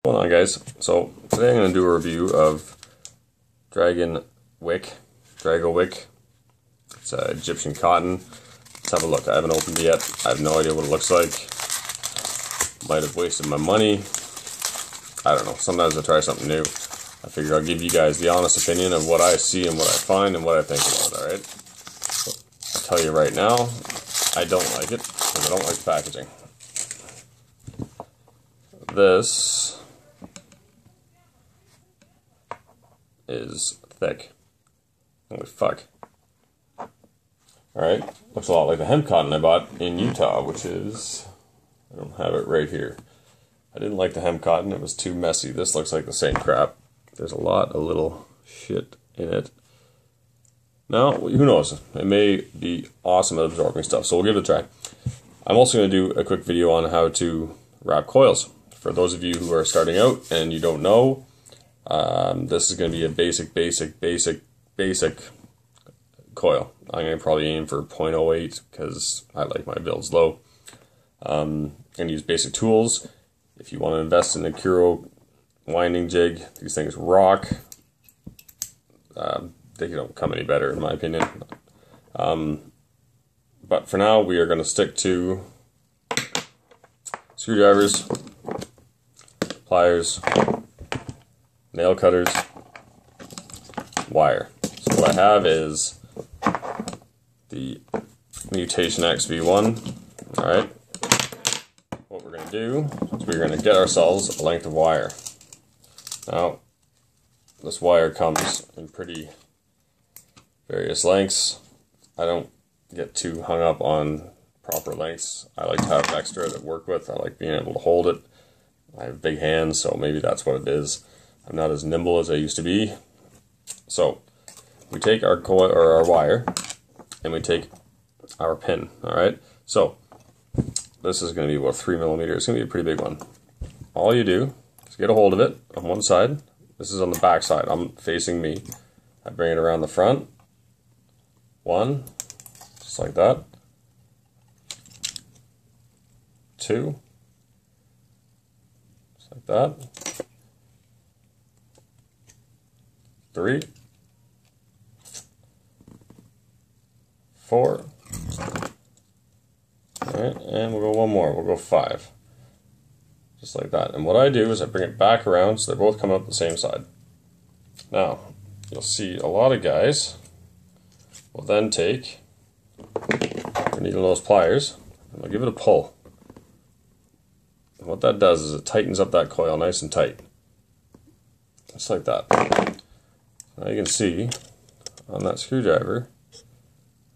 What's going on, guys? So today I'm going to do a review of Drago Wick. It's Egyptian cotton. Let's have a look. I haven't opened it yet. I have no idea what it looks like. Might have wasted my money. I don't know. Sometimes I try something new. I figure I'll give you guys the honest opinion of what I see and what I find and what I think about it, alright? So, I'll tell you right now, I don't like it because I don't like the packaging. This is thick. Holy fuck. Alright, looks a lot like the hemp cotton I bought in Utah, which is, I don't have it right here. I didn't like the hemp cotton, it was too messy. This looks like the same crap. There's a lot of little shit in it. Now, who knows? It may be awesome at absorbing stuff, so we'll give it a try. I'm also going to do a quick video on how to wrap coils. For those of you who are starting out and you don't know, this is going to be a basic coil. I'm going to probably aim for 0.08 because I like my builds low. And use basic tools. If you want to invest in a Kuro winding jig, these things rock. They don't come any better in my opinion. But for now we are going to stick to screwdrivers, pliers, nail cutters, wire. So what I have is the Mutation X V1. Alright. What we're going to do is we're going to get ourselves a length of wire. Now, this wire comes in pretty various lengths. I don't get too hung up on proper lengths. I like to have extra to work with. I like being able to hold it. I have big hands, so maybe that's what it is. I'm not as nimble as I used to be. So, we take our coil or our wire, and we take our pin. All right. So, this is going to be what, 3 millimeters. It's going to be a pretty big one. All you do is get a hold of it on one side. This is on the back side. I'm facing me. I bring it around the front. One, just like that. Two, just like that. Three, four. Alright, and we'll go one more. We'll go 5. Just like that. And what I do is I bring it back around so they both come up the same side. Now, you'll see a lot of guys will then take their needle nose pliers and they'll give it a pull. And what that does is it tightens up that coil nice and tight. Just like that. Now you can see on that screwdriver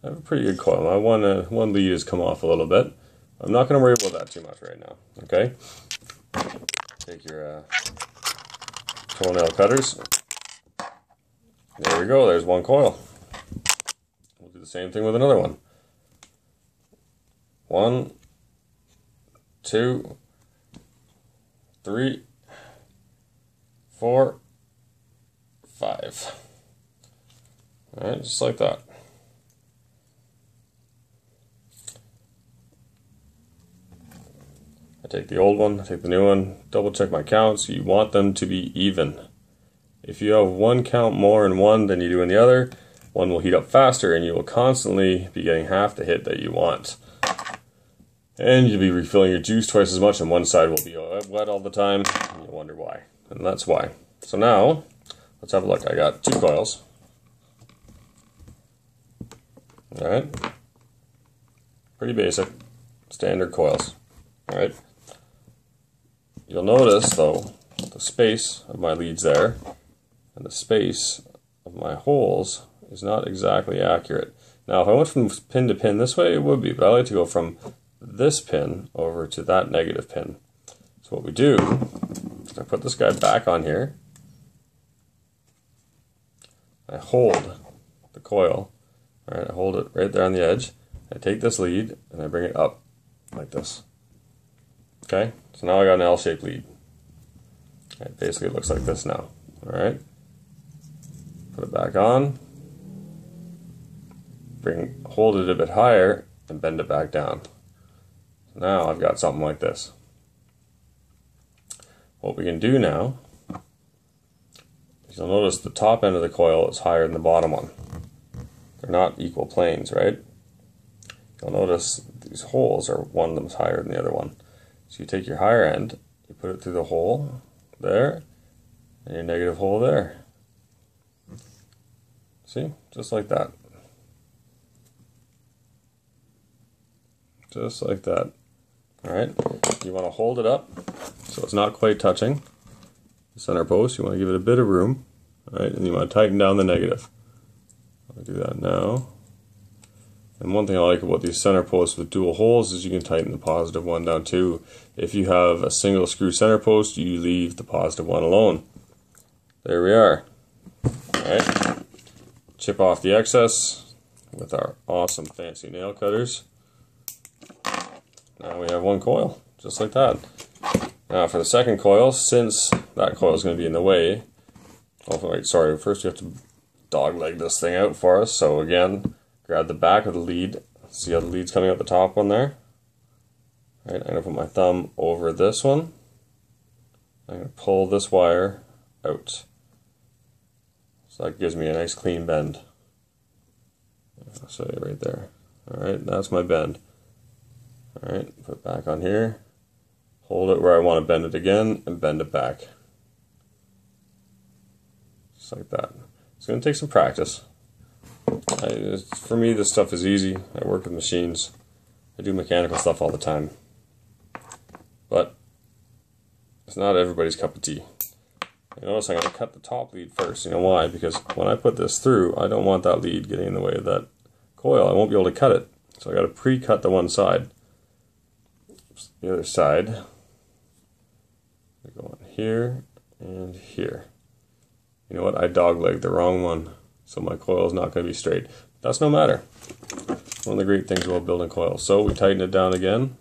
I have a pretty good coil. My one lead has come off a little bit. I'm not going to worry about that too much right now. Okay? Take your toenail cutters. There we go. There's one coil. We'll do the same thing with another one. 1, 2, 3, 4, 5. Alright, just like that. I take the old one, I take the new one, double check my counts. You want them to be even. If you have one count more in one than you do in the other, one will heat up faster and you will constantly be getting half the hit that you want. And you'll be refilling your juice twice as much and one side will be wet all the time and you'll wonder why. And that's why. So now, let's have a look. I got 2 coils. Alright. Pretty basic. Standard coils. Alright. You'll notice, though, the space of my leads there and the space of my holes is not exactly accurate. Now, if I went from pin to pin this way, it would be, but I like to go from this pin over to that negative pin. So what we do is I put this guy back on here. I hold the coil. Alright, I hold it right there on the edge. I take this lead and I bring it up like this. Okay, so now I got an L-shaped lead. It basically looks like this now. Alright, put it back on, hold it a bit higher, and bend it back down. So now I've got something like this. what we can do now is you'll notice the top end of the coil is higher than the bottom one. They're not equal planes, right? You'll notice these holes are, one of them is higher than the other one. So you take your higher end, you put it through the hole there, and your negative hole there. See? Just like that. Just like that. Alright? You want to hold it up so it's not quite touching the center post. You want to give it a bit of room. Alright? And you want to tighten down the negative. I'll do that now. And one thing I like about these center posts with dual holes is you can tighten the positive one down too. If you have a single screw center post, you leave the positive one alone. There we are. Alright. Chip off the excess with our awesome fancy nail cutters. Now we have one coil, just like that. Now for the second coil, since that coil is going to be in the way, oh wait, sorry, first we have to dogleg this thing out for us. So again, grab the back of the lead. See how the lead's coming out the top one there? Right, I'm going to put my thumb over this one. I'm going to pull this wire out. So that gives me a nice clean bend. I'll show you right there. Alright, that's my bend. Alright, put it back on here. Hold it where I want to bend it again and bend it back. Just like that. It's going to take some practice. For me, this stuff is easy. I work with machines. I do mechanical stuff all the time. But it's not everybody's cup of tea. You notice I'm going to cut the top lead first. You know why? Because when I put this through, I don't want that lead getting in the way of that coil. I won't be able to cut it. So I got to pre-cut the one side. The other side. We go on here and here. You know what? I doglegged the wrong one. So my coil is not going to be straight. That's no matter. One of the great things about building coils. So we tighten it down again.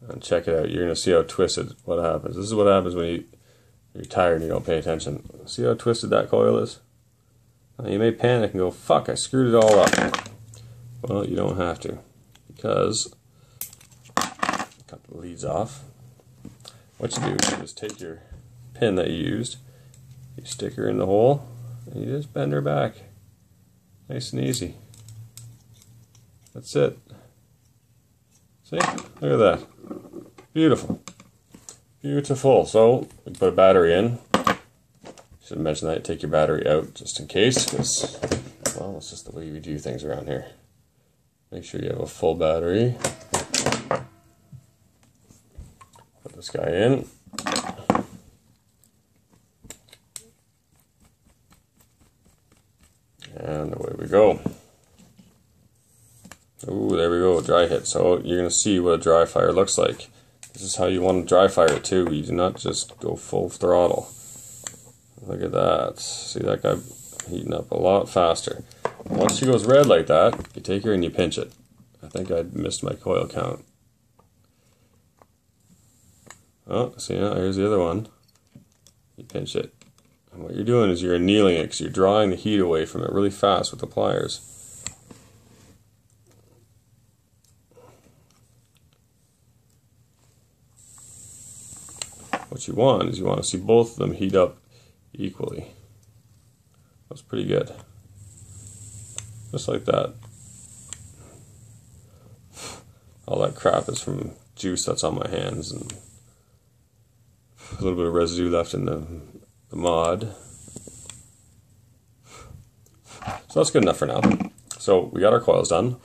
And check it out. You're going to see how twisted what happens. This is what happens when you're tired and you don't pay attention. See how twisted that coil is? Now you may panic and go, fuck, I screwed it all up. Well, you don't have to. Because, cut the leads off. What you do is take your pin that you used, you stick her in the hole, and you just bend her back. Nice and easy. That's it. See? Look at that. Beautiful. Beautiful. So, we put a battery in. Should have mentioned that. Take your battery out just in case, because, well, it's just the way we do things around here. Make sure you have a full battery. Put this guy in. And away we go. Ooh, there we go, dry hit. So you're going to see what a dry fire looks like. This is how you want to dry fire it too. You do not just go full throttle. Look at that. See that guy heating up a lot faster. Once she goes red like that, you take her and you pinch it. I think I missed my coil count. Oh, see now, here's the other one. You pinch it. And what you're doing is you're annealing it because you're drawing the heat away from it really fast with the pliers. What you want is you want to see both of them heat up equally. That's pretty good. Just like that. All that crap is from juice that's on my hands and a little bit of residue left in the mod. So that's good enough for now. So we got our coils done.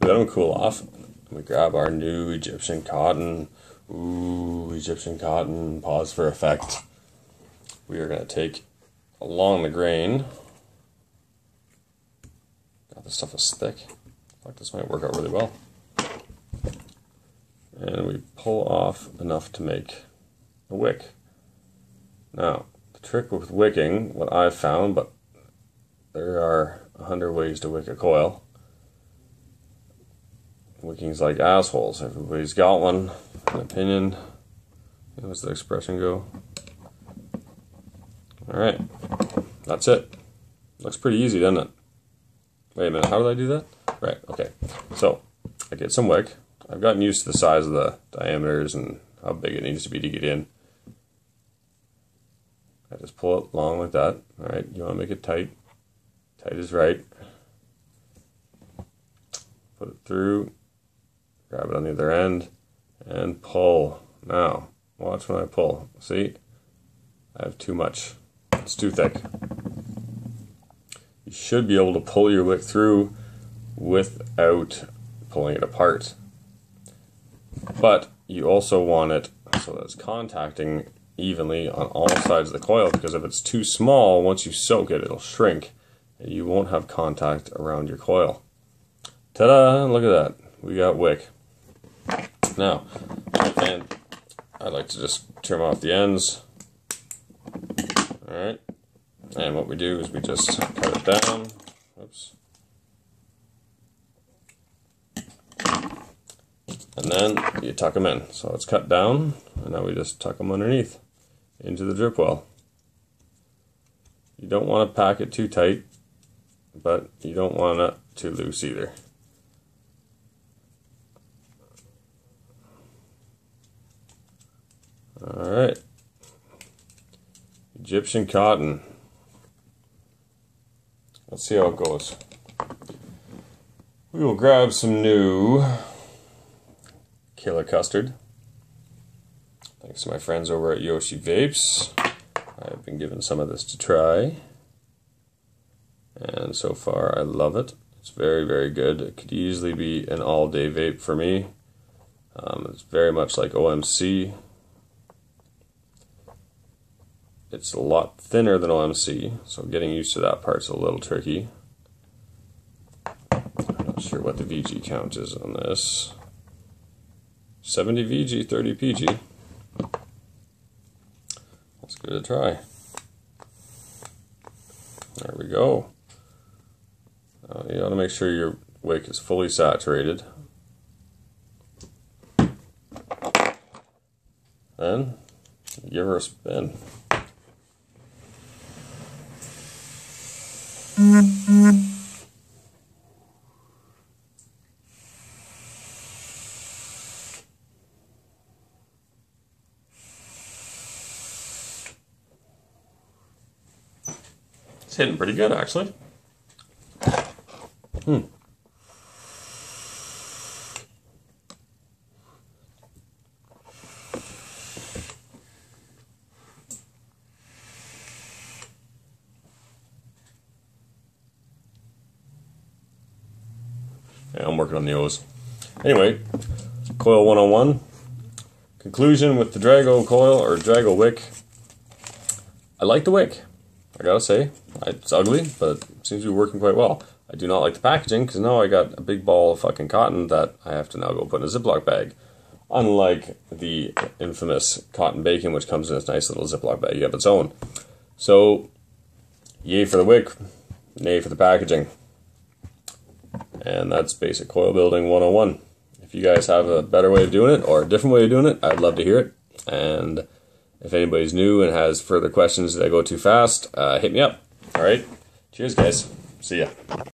We let them cool off. We grab our new Egyptian cotton. Ooh, Egyptian cotton. Pause for effect. We are going to take along the grain. God, this stuff is thick. Fuck, this might work out really well. And we pull off enough to make a wick. Now, the trick with wicking, what I've found, but there are 100 ways to wick a coil. Wicking's like assholes. Everybody's got one, an opinion. How does the expression go? Alright, that's it. Looks pretty easy, doesn't it? Wait a minute, how did I do that? Right, okay. So, I get some wick. I've gotten used to the size of the diameters and how big it needs to be to get in. I just pull it along like that. Alright, you want to make it tight. Tight is right. Put it through, grab it on the other end, and pull. Now, watch when I pull. See? I have too much. It's too thick. You should be able to pull your wick through without pulling it apart. But you also want it so that it's contacting evenly on all sides of the coil, because if it's too small, once you soak it, it'll shrink and you won't have contact around your coil. Ta-da! Look at that. We got wick. Now, and I like to just trim off the ends. Alright. And what we do is we just cut it down. Oops. And then you tuck them in. So it's cut down, and now we just tuck them underneath into the drip well. You don't want to pack it too tight, but you don't want it too loose either. Alright. Egyptian cotton. Let's see how it goes. We will grab some new Killer Custard. Thanks to my friends over at Yoshi Vapes. I've been given some of this to try. And so far I love it. It's very, very good. It could easily be an all-day vape for me. It's very much like OMC. It's a lot thinner than OMC, so getting used to that part's a little tricky. I'm not sure what the VG count is on this. 70 VG, 30 PG. Let's give it a try. There we go. You want to make sure your wick is fully saturated. Then give her a spin. It's hitting pretty good, actually. Yeah, I'm working on the O's. Anyway, coil 101. Conclusion with the Drago coil, or Drago wick. I like the wick, I gotta say. It's ugly, but it seems to be working quite well. I do not like the packaging, because now I got a big ball of fucking cotton that I have to now go put in a Ziploc bag. Unlike the infamous cotton bacon, which comes in this nice little Ziploc bag of its own. So, yay for the wick, nay for the packaging. And that's basic coil building 101. If you guys have a better way of doing it, or a different way of doing it, I'd love to hear it. And if anybody's new and has further questions that I go too fast, hit me up. Alright? Cheers, guys. See ya.